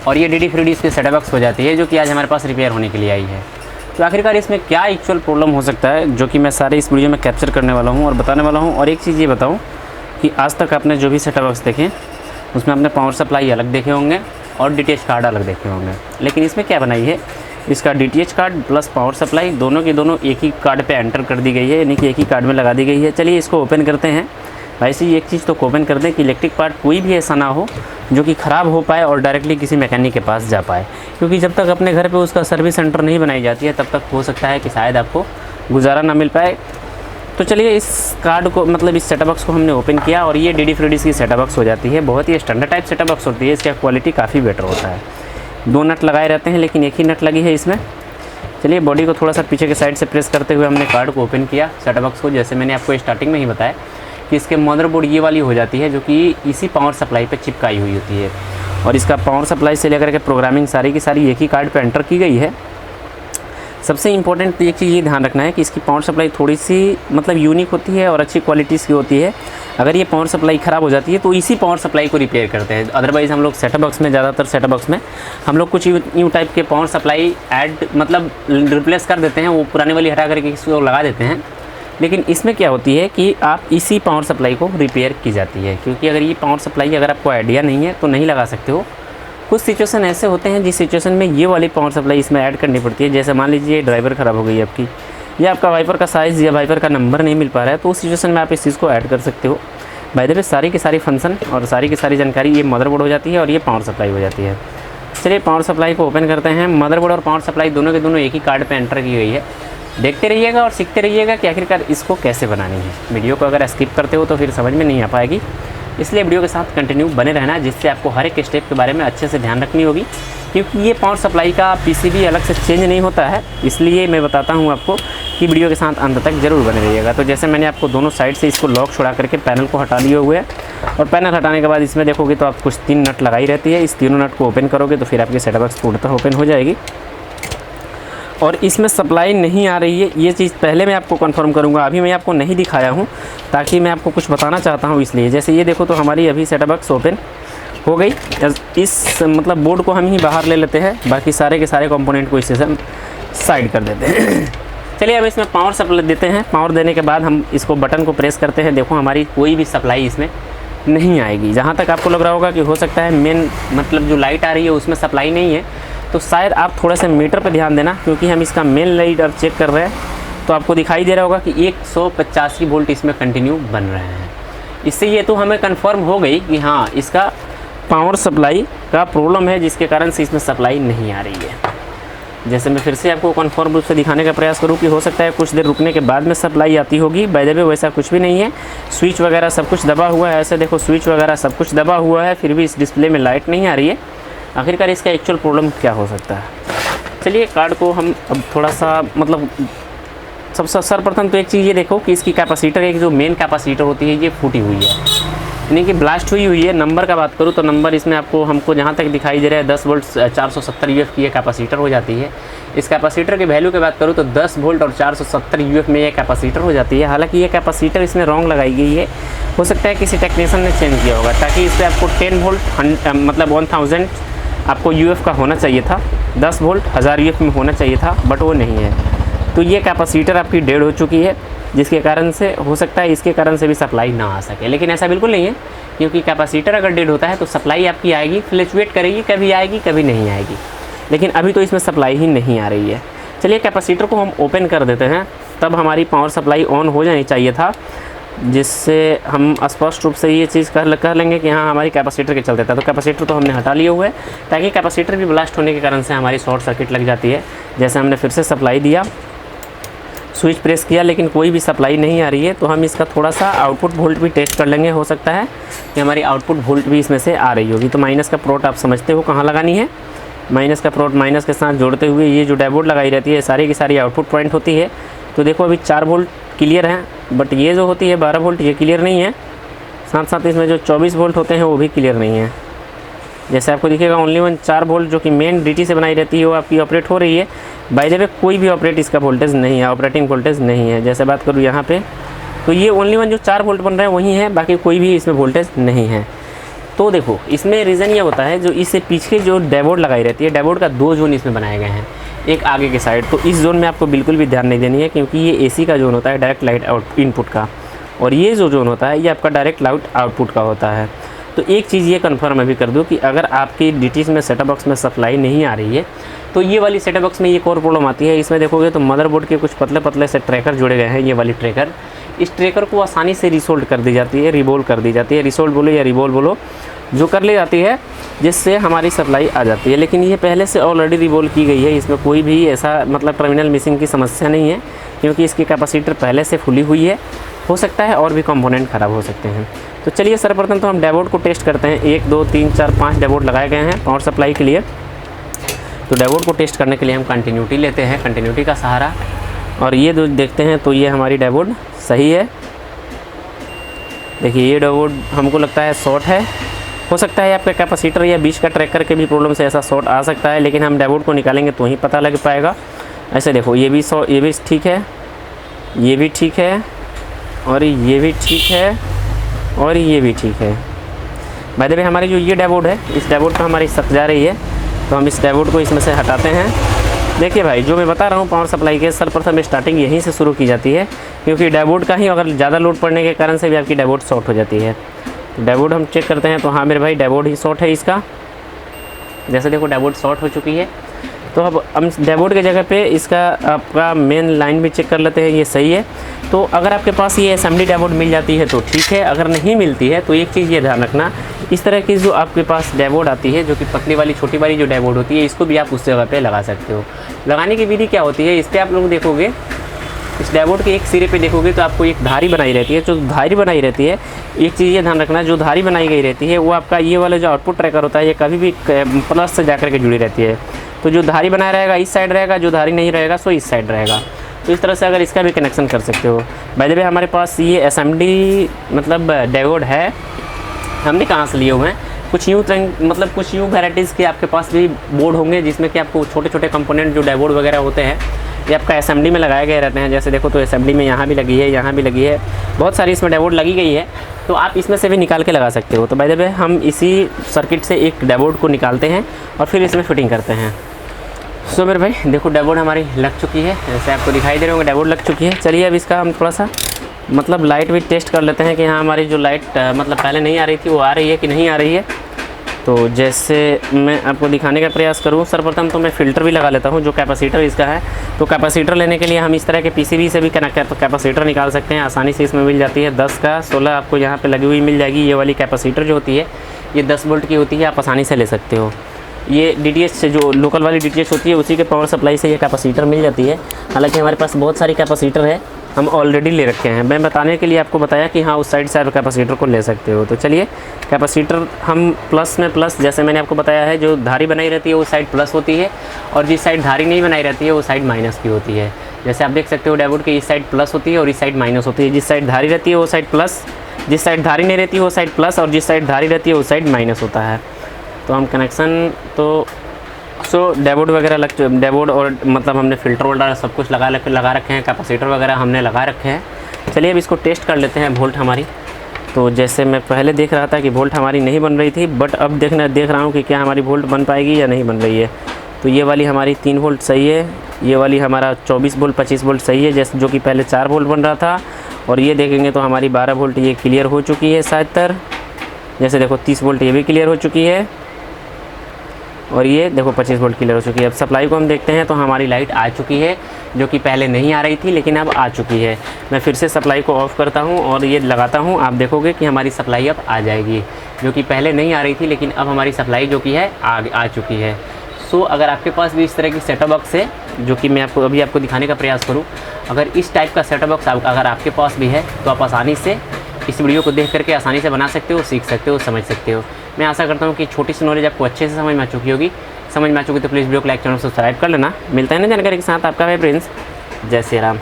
और ये DD free इसकी सेटअप बॉक्स हो जाती है, जो कि आज हमारे पास रिपेयर होने के लिए आई है। तो आखिरकार इसमें क्या एक्चुअल प्रॉब्लम हो सकता है, जो कि मैं सारे इस वीडियो में कैप्चर करने वाला हूँ और बताने वाला हूँ। और एक चीज़ ये बताऊँ कि आज तक आपने जो भी सेटअप बॉक्स देखे उसमें आपने पावर सप्लाई अलग देखे होंगे और DTH कार्ड अलग देखे होंगे, लेकिन इसमें क्या बनाई है, इसका DTH card plus power supply दोनों की दोनों एक ही कार्ड पे एंटर कर दी गई है, यानी कि एक ही कार्ड में लगा दी गई है। चलिए इसको ओपन करते हैं। वैसे ही एक चीज़ तो ओपन कर दें कि इलेक्ट्रिक पार्ट कोई भी ऐसा ना हो जो कि ख़राब हो पाए और डायरेक्टली किसी मैकेनिक के पास जा पाए, क्योंकि जब तक अपने घर पे उसका सर्विस सेंटर नहीं बनाई जाती है तब तक हो सकता है कि शायद आपको गुजारा ना मिल पाए। तो चलिए इस कार्ड को मतलब इस सेटअप बॉक्स को हमने ओपन किया और ये DD फ्री की सेटअप बॉक्स हो जाती है। बहुत ही स्टैंडर्ड टाइप सेटअप बॉक्स होती है, इसका क्वालिटी काफ़ी बेटर होता है। 2 नट लगाए रहते हैं लेकिन एक ही नट लगी है इसमें। चलिए बॉडी को थोड़ा सा पीछे के साइड से प्रेस करते हुए हमने कार्ड को ओपन किया सेटअप बॉक्स को। जैसे मैंने आपको स्टार्टिंग में ही बताया कि इसके मदरबोर्ड ये वाली हो जाती है, जो कि इसी पावर सप्लाई पे चिपकाई हुई होती है। और इसका पावर सप्लाई से लेकर के प्रोग्रामिंग सारी की सारी एक ही कार्ड पे एंटर की गई है। सबसे इम्पोर्टेंट एक चीज़ ये ध्यान रखना है कि इसकी पावर सप्लाई थोड़ी सी मतलब यूनिक होती है और अच्छी क्वालिटीज़ की होती है। अगर ये पावर सप्लाई ख़राब हो जाती है तो इसी पावर सप्लाई को रिपेयर करते हैं। अदरवाइज़ हम लोग सेटअप बॉक्स में, ज़्यादातर सेटअप बॉक्स में हम लोग कुछ न्यू टाइप के पावर सप्लाई ऐड मतलब रिप्लेस कर देते हैं, वो पुरानी वाली हटा करके इसको लगा देते हैं। लेकिन इसमें क्या होती है कि आप इसी पावर सप्लाई को रिपेयर की जाती है, क्योंकि अगर ये पावर सप्लाई अगर आपको आइडिया नहीं है तो नहीं लगा सकते हो। कुछ सिचुएशन ऐसे होते हैं जिस सिचुएशन में ये वाली पावर सप्लाई इसमें ऐड करनी पड़ती है। जैसे मान लीजिए ड्राइवर ख़राब हो गई है आपकी, या आपका वाइपर का साइज़ या वाइपर का नंबर नहीं मिल पा रहा है, तो उस सिचुएशन में आप इस चीज़ को ऐड कर सकते हो। बाय द वे सारी की सारी फंक्शन और सारी की सारी जानकारी ये मदरबोर्ड हो जाती है और ये पावर सप्लाई हो जाती है। चलिए पावर सप्लाई को ओपन करते हैं। मदरबोर्ड और पावर सप्लाई दोनों के दोनों एक ही कार्ड पर एंटर की गई है। देखते रहिएगा और सीखते रहिएगा कि आखिरकार इसको कैसे बनानी है। वीडियो को अगर स्किप करते हो तो फिर समझ में नहीं आ पाएगी, इसलिए वीडियो के साथ कंटिन्यू बने रहना, जिससे आपको हर एक स्टेप के बारे में अच्छे से ध्यान रखनी होगी। क्योंकि ये पावर सप्लाई का PCB अलग से चेंज नहीं होता है, इसलिए मैं बताता हूँ आपको कि वीडियो के साथ अंत तक ज़रूर बने रहिएगा। तो जैसे मैंने आपको दोनों साइड से इसको लॉक छुड़ा करके पैनल को हटा लिए हुए है, और पैनल हटाने के बाद इसमें देखोगे तो आप कुछ 3 नट लगाई रहती है। इस तीनों नट को ओपन करोगे तो फिर आपकी सेटअप बॉक्स पूर्णतः ओपन हो जाएगी। और इसमें सप्लाई नहीं आ रही है, ये चीज़ पहले मैं आपको कंफर्म करूंगा, अभी मैं आपको नहीं दिखाया हूं ताकि मैं आपको कुछ बताना चाहता हूं इसलिए। जैसे ये देखो तो हमारी अभी सेटअप बॉक्स ओपन हो गई। इस मतलब बोर्ड को हम ही बाहर ले लेते हैं, बाकी सारे के सारे कंपोनेंट को इससे साइड कर देते हैं। चलिए अब इसमें पावर सप्लाई देते हैं। पावर देने के बाद हम इसको बटन को प्रेस करते हैं। देखो हमारी कोई भी सप्लाई इसमें नहीं आएगी। जहाँ तक आपको लग रहा होगा कि हो सकता है मेन मतलब जो लाइट आ रही है उसमें सप्लाई नहीं है, तो शायद आप थोड़ा सा मीटर पे ध्यान देना, क्योंकि हम इसका मेन लाइट अब चेक कर रहे हैं तो आपको दिखाई दे रहा होगा कि 185 वोल्ट इसमें कंटिन्यू बन रहे हैं। इससे ये तो हमें कंफर्म हो गई कि हाँ इसका पावर सप्लाई का प्रॉब्लम है, जिसके कारण से इसमें सप्लाई नहीं आ रही है। जैसे मैं फिर से आपको कंफर्म रूप से दिखाने का प्रयास करूँ कि हो सकता है कुछ देर रुकने के बाद में सप्लाई आती होगी। बाय द वे वैसा कुछ भी नहीं है, स्विच वगैरह सब कुछ दबा हुआ है। ऐसे देखो स्विच वगैरह सब कुछ दबा हुआ है, फिर भी इस डिस्प्ले में लाइट नहीं आ रही है। आखिरकार इसका एक्चुअल प्रॉब्लम क्या हो सकता है। चलिए कार्ड को हम अब थोड़ा सा मतलब सबसे सर्वप्रथम तो एक चीज़ ये देखो कि इसकी कैपेसिटर, एक जो मेन कैपेसिटर होती है ये फूटी हुई है, यानी कि ब्लास्ट हुई हुई है। नंबर का बात करूँ तो नंबर इसमें आपको हमको जहाँ तक दिखाई दे रहा है 10 वोल्ट 470 UF की ये कैपेसिटर हो जाती है। इस कैपेसिटर के वैल्यू की बात करूँ तो 10 वोल्ट और 470 UF में ये कैपेसिटर हो जाती है। हालांकि ये कैपेसिटर इसमें रॉन्ग लगाई गई है, हो सकता है किसी टेक्नीशियन ने चेंज किया होगा, ताकि इस पर आपको 10 वोल्ट मतलब 1000 आपको UF का होना चाहिए था, 10 वोल्ट 1000 UF में होना चाहिए था, बट वो नहीं है। तो ये कैपेसिटर आपकी डेड हो चुकी है, जिसके कारण से हो सकता है इसके कारण से भी सप्लाई ना आ सके। लेकिन ऐसा बिल्कुल नहीं है, क्योंकि कैपेसिटर अगर डेड होता है तो सप्लाई आपकी आएगी, फ्लक्चुएट करेगी, कभी आएगी कभी नहीं आएगी। लेकिन अभी तो इसमें सप्लाई ही नहीं आ रही है। चलिए कैपेसिटर को हम ओपन कर देते हैं, तब हमारी पावर सप्लाई ऑन हो जानी चाहिए था, जिससे हम स्पष्ट रूप से ये चीज़ कर लेंगे कि हाँ हमारी कैपेसिटर के चलते था। तो कैपेसिटर तो हमने हटा लिए हुए हैं, ताकि कैपेसिटर भी ब्लास्ट होने के कारण से हमारी शॉर्ट सर्किट लग जाती है। जैसे हमने फिर से सप्लाई दिया, स्विच प्रेस किया, लेकिन कोई भी सप्लाई नहीं आ रही है, तो हम इसका थोड़ा सा आउटपुट वोल्ट भी टेस्ट कर लेंगे। हो सकता है कि हमारी आउटपुट वोल्ट भी इसमें से आ रही होगी। तो माइनस का प्रोट आप समझते हो कहाँ लगानी है। माइनस का प्रोट माइनस के साथ जोड़ते हुए ये जो डायोड लगाई रहती है सारी की सारी आउटपुट पॉइंट होती है। तो देखो अभी 4 वोल्ट क्लियर है, बट ये जो होती है 12 वोल्ट ये क्लियर नहीं है। साथ साथ इसमें जो 24 वोल्ट होते हैं वो भी क्लियर नहीं है। जैसे आपको दिखेगा ओनली 4 वोल्ट जो कि मेन DT से बनाई रहती है वो आपकी ऑपरेट हो रही है। बाय द वे कोई भी ऑपरेट इसका वोल्टेज नहीं है, ऑपरेटिंग वोल्टेज नहीं है। जैसे बात करूँ यहाँ पे तो ये ओनली जो 4 वोल्ट बन रहे हैं वही है, बाकी कोई भी इसमें वोल्टेज नहीं है। तो देखो इसमें रीज़न ये होता है, जो इससे पीछे जो डैशबोर्ड लगाई रहती है, डैशबोर्ड का 2 जोन इसमें बनाए गए हैं, एक आगे के साइड। तो इस जोन में आपको बिल्कुल भी ध्यान नहीं देनी है, क्योंकि ये एसी का जोन होता है डायरेक्ट लाइट आउट इनपुट का, और ये जो जोन होता है ये आपका डायरेक्ट लाइट आउटपुट का होता है। तो एक चीज़ ये कन्फर्म अभी कर दूँ कि अगर आपकी DTS में सेटअप बॉक्स में सप्लाई नहीं आ रही है, तो ये वाली सेटअप बॉक्स में एक और प्रॉब्लम आती है। इसमें देखोगे तो मदरबोर्ड के कुछ पतले पतले से ट्रैकर जुड़े गए हैं, ये वाली ट्रैकर। इस ट्रैकर को आसानी से रिसोल्ड कर दी जाती है, रिवोल्व कर दी जाती है, रिसोल्ड बोलो या रिवोल्व बोलो, जो कर ली जाती है, जिससे हमारी सप्लाई आ जाती है। लेकिन ये पहले से ऑलरेडी रिवोल्व की गई है, इसमें कोई भी ऐसा मतलब टर्मिनल मिसिंग की समस्या नहीं है, क्योंकि इसकी कैपेसिटर पहले से खुली हुई है। हो सकता है और भी कंपोनेंट ख़राब हो सकते हैं। तो चलिए सर्वप्रथम तो हम डैशबोर्ड को टेस्ट करते हैं। 1 2 3 4 5 डैशबोर्ड लगाए गए हैं पावर सप्लाई के लिए। तो डैशबोर्ड को टेस्ट करने के लिए हम कंटिन्यूटी लेते हैं, कंटिन्यूटी का सहारा, और ये जो देखते हैं तो ये हमारी डैशबोर्ड सही है। देखिए ये डैशबोर्ड हमको लगता है शॉर्ट है। हो सकता है आपका कैपेसिटर या बीच का ट्रैकर के भी प्रॉब्लम से ऐसा शॉर्ट आ सकता है, लेकिन हम डैशबोर्ड को निकालेंगे तो ही पता लग पाएगा। ऐसे देखो ये भी ठीक है, ये भी ठीक है, और ये भी ठीक है, और ये भी ठीक है। बाय द वे हमारी जो ये डैशबोर्ड है, इस डैशबोर्ड पर हमारी सक जा रही है, तो हम इस डैशबोर्ड को इसमें से हटाते हैं। देखिए भाई, जो मैं बता रहा हूँ पावर सप्लाई के सर्वप्रथम स्टार्टिंग यहीं से शुरू की जाती है, क्योंकि डैशबोर्ड का ही अगर ज़्यादा लोड पड़ने के कारण से भी आपकी डैशबोर्ड शॉर्ट हो जाती है। तो डैशबोर्ड हम चेक करते हैं, तो हाँ मेरे भाई डैशबोर्ड ही शॉर्ट है इसका। जैसे देखो डैशबोर्ड शॉर्ट हो चुकी है। तो अब हम डैशबोर्ड की जगह पे इसका आपका मेन लाइन भी चेक कर लेते हैं, ये सही है। तो अगर आपके पास ये असेंबली डैशबोर्ड मिल जाती है तो ठीक है, अगर नहीं मिलती है तो एक चीज़ ये ध्यान रखना, इस तरह की जो आपके पास डैशबोर्ड आती है, जो कि पतली वाली छोटी वाली जो डैशबोर्ड होती है, इसको भी आप उस जगह पे लगा सकते हो। लगाने की विधि क्या होती है, इस पर आप लोग देखोगे, इस डैशबोर्ड के एक सिरे पे देखोगे तो आपको एक धारी बनाई रहती है। जो धारी बनाई रहती है, एक चीज़ ये ध्यान रखना, जो धारी बनाई गई रहती है वो आपका ये वाला जो आउटपुट ट्रैकर होता है, ये कभी भी प्लस से जाकर के जुड़ी रहती है। तो जो धारी बनाया रहेगा इस साइड रहेगा, जो धारी नहीं रहेगा सो इस साइड रहेगा। तो इस तरह से अगर इसका भी कनेक्शन कर सकते हो। बाय द वे हमारे पास ये असेंबली मतलब डैशबोर्ड है, हमने कहाँ से लिए हुए हैं, कुछ यूँ वैराइटीज़ के आपके पास भी बोर्ड होंगे, जिसमें कि आपको छोटे छोटे कंपोनेंट जो डैशबोर्ड वगैरह होते हैं, ये आपका असेंबली में लगाए गए रहते हैं। जैसे देखो तो असेंबली में यहाँ भी लगी है, यहाँ भी लगी है, बहुत सारी इसमें डैशबोर्ड लगी गई है। तो आप इसमें से भी निकाल के लगा सकते हो। तो बाय द वे हम इसी सर्किट से एक डैशबोर्ड को निकालते हैं और फिर इसमें फिटिंग करते हैं। सो मेरे भाई देखो डैशबोर्ड हमारी लग चुकी है, जैसे आपको दिखाई दे रहे होंगे डैशबोर्ड लग चुकी है। चलिए अब इसका हम थोड़ा सा मतलब लाइट भी टेस्ट कर लेते हैं कि हाँ हमारी जो लाइट मतलब पहले नहीं आ रही थी वो आ रही है कि नहीं आ रही है। तो जैसे मैं आपको दिखाने का प्रयास करूँ, सर्वप्रथम तो मैं फ़िल्टर भी लगा लेता हूँ जो कैपेसिटर इसका है। तो कैपेसिटर लेने के लिए हम इस तरह के PCB से भी कैपेसिटर निकाल सकते हैं, आसानी से इसमें मिल जाती है। 10 का 16 आपको यहाँ पे लगी हुई मिल जाएगी। ये वाली कैपेसिटर जो होती है ये 10 वोल्ट की होती है, आप आसानी से ले सकते हो। ये DTS से जो लोकल वाली DTS होती है उसी के पावर सप्लाई से ये कैपेसिटर मिल जाती है। हालांकि हमारे पास बहुत सारी कैपेसिटर है, हम ऑलरेडी ले रखे हैं। मैं बताने के लिए आपको बताया कि हाँ उस साइड से आप कैपेसिटर को ले सकते हो। तो चलिए कैपेसिटर हम प्लस में प्लस, जैसे मैंने आपको बताया है, जो धारी बनाई रहती है वो साइड प्लस होती है, और जिस साइड धारी नहीं बनाई रहती है वो साइड माइनस की होती है। जैसे आप देख सकते हो डैशबोर्ड की इस साइड प्लस होती है और इस साइड माइनस होती है। जिस साइड धारी रहती है वो साइड प्लस, जिस साइड धारी नहीं रहती है वो साइड प्लस, और जिस साइड धारी रहती है वो साइड माइनस होता है। तो हम कनेक्शन तो डैशबोर्ड वगैरह डैशबोर्ड और मतलब हमने फ़िल्टर वगैरह सब कुछ लगा रखे हैं, कैपेसिटर वगैरह हमने लगा रखे हैं। चलिए अब इसको टेस्ट कर लेते हैं वोल्ट हमारी। तो जैसे मैं पहले देख रहा था कि वोल्ट हमारी नहीं बन रही थी, बट अब देख रहा हूँ कि क्या हमारी वोल्ट बन पाएगी या नहीं बन रही है। तो ये वाली हमारी 3 वोल्ट सही है, ये वाली हमारा 24 वोल्ट 25 वोल्ट सही है, जैसे जो कि पहले 4 वोल्ट बन रहा था। और ये देखेंगे तो हमारी 12 वोल्ट ये क्लियर हो चुकी है शायद। जैसे देखो 30 वोल्ट ये भी क्लियर हो चुकी है, और ये देखो 25 वोल्ट क्लियर हो चुकी है। अब सप्लाई को हम देखते हैं तो हमारी लाइट आ चुकी है, जो कि पहले नहीं आ रही थी लेकिन अब आ चुकी है। मैं फिर से सप्लाई को ऑफ़ करता हूँ और ये लगाता हूँ, आप देखोगे कि हमारी सप्लाई अब आ जाएगी, जो कि पहले नहीं आ रही थी लेकिन अब हमारी सप्लाई जो कि है आ चुकी है। सो अगर आपके पास भी इस तरह की सेटअप बॉक्स है, जो कि मैं आपको दिखाने का प्रयास करूँ, अगर इस टाइप का सेटअप बॉक्स अगर आपके पास भी है तो आप आसानी से इस वीडियो को देख करके आसानी से बना सकते हो, सीख सकते हो, समझ सकते हो। मैं आशा करता हूँ कि छोटी सी नॉलेज आपको अच्छे से समझ में आ चुकी होगी। समझ में आ चुकी तो प्लीज़ वीडियो को लाइक, चैनल सब्सक्राइब कर लेना। मिलता है ना जानकारी के साथ, आपका भाई प्रिंस। जय श्री राम।